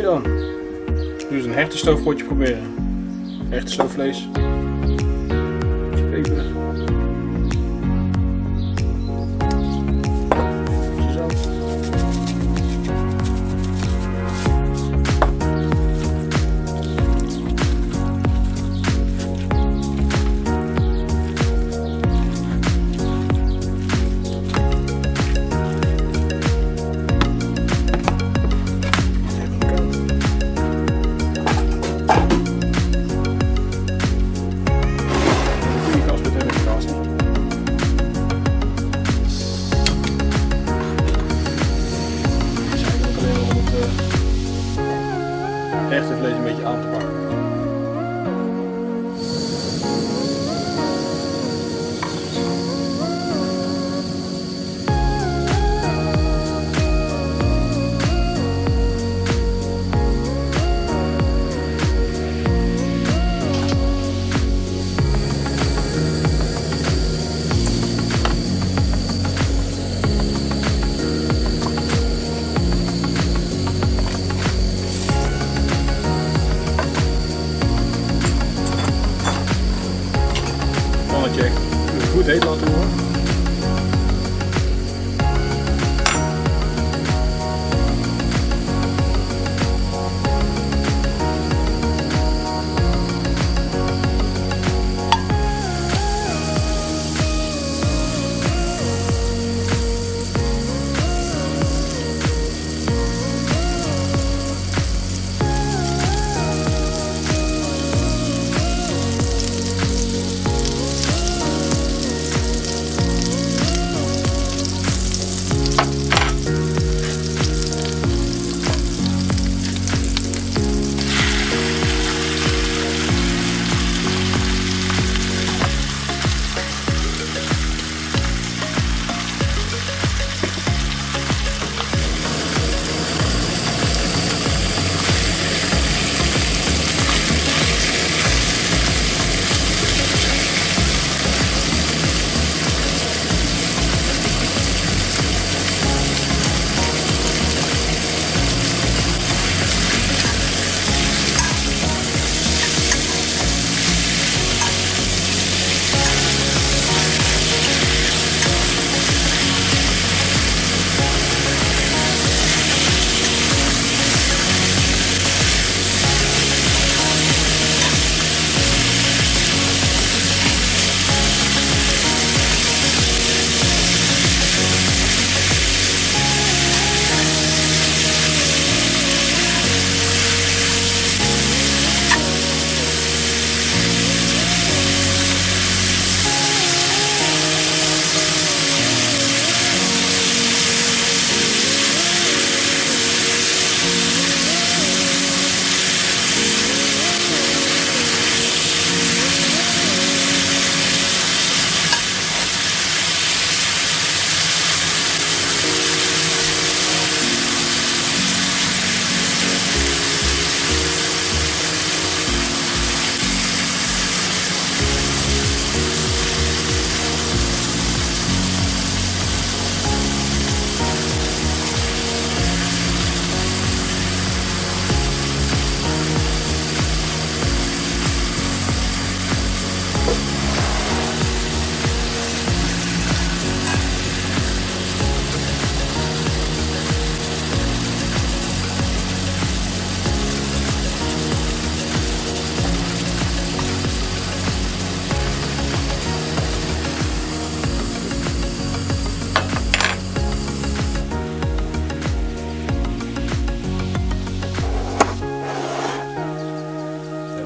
Oké dan. Nu eens een hertenstoofpotje proberen. Hertenstoofvlees. Peper. Zout. Echt het vlees een beetje aan te pakken. Check. Goed heet laten horen.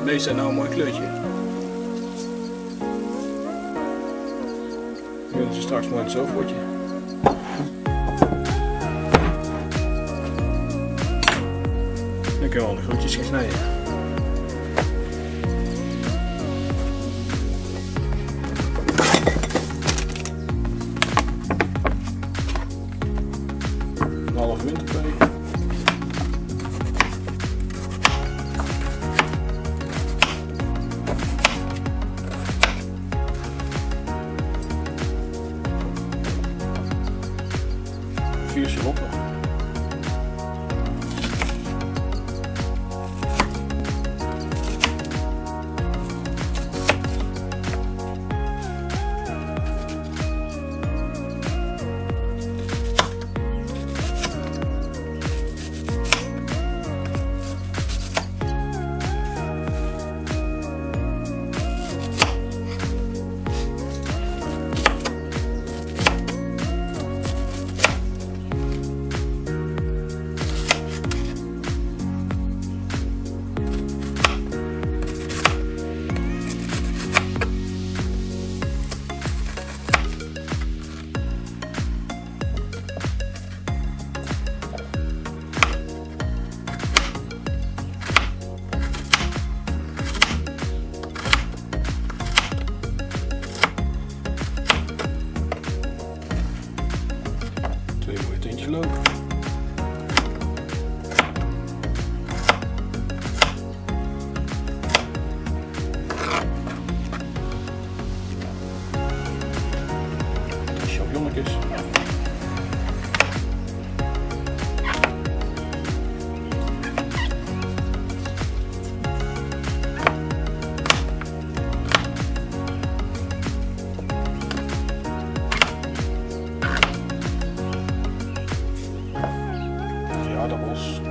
Deze zijn nou een mooi kleurtje. Dan kunnen ze straks mooi in het stoofpotje. Dan kunnen we al de groentjes gaan snijden. Een half winterpee. Vier siroppen. is leuk. Champignonnetjes. Aardappels.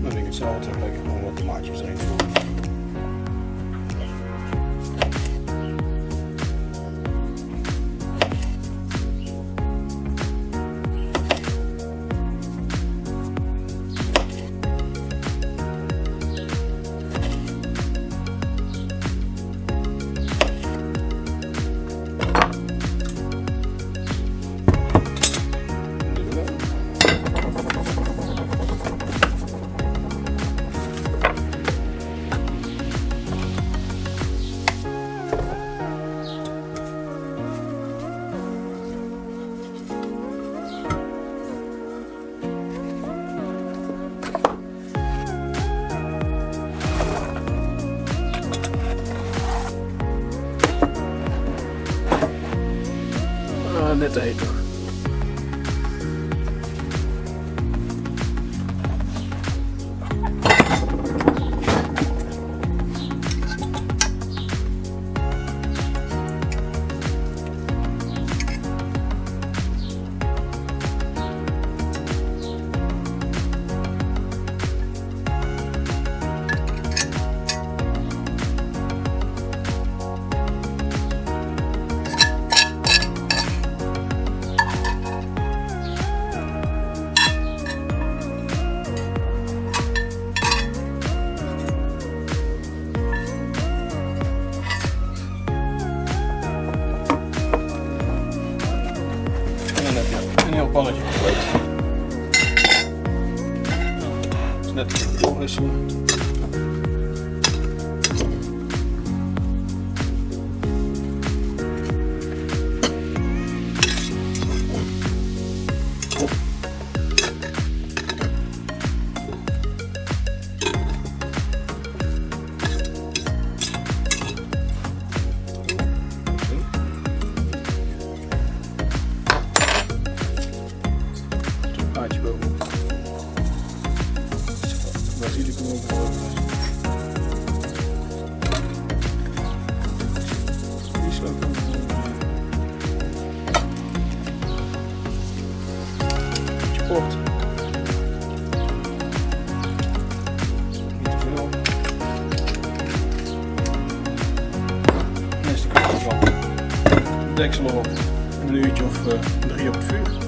Dan vind ik hetzelfde, dan lekker gewoon wat tomaatjes erin doen. Net te heet toch? Een heel pannetje compleet. Dus net even doorwisselen. Paardje bovenop. Basilicum overal. Bieslook. Beetje port. Niet te veel. En is de kant van. Deksel erop. Een minuutje of 3 op het vuur.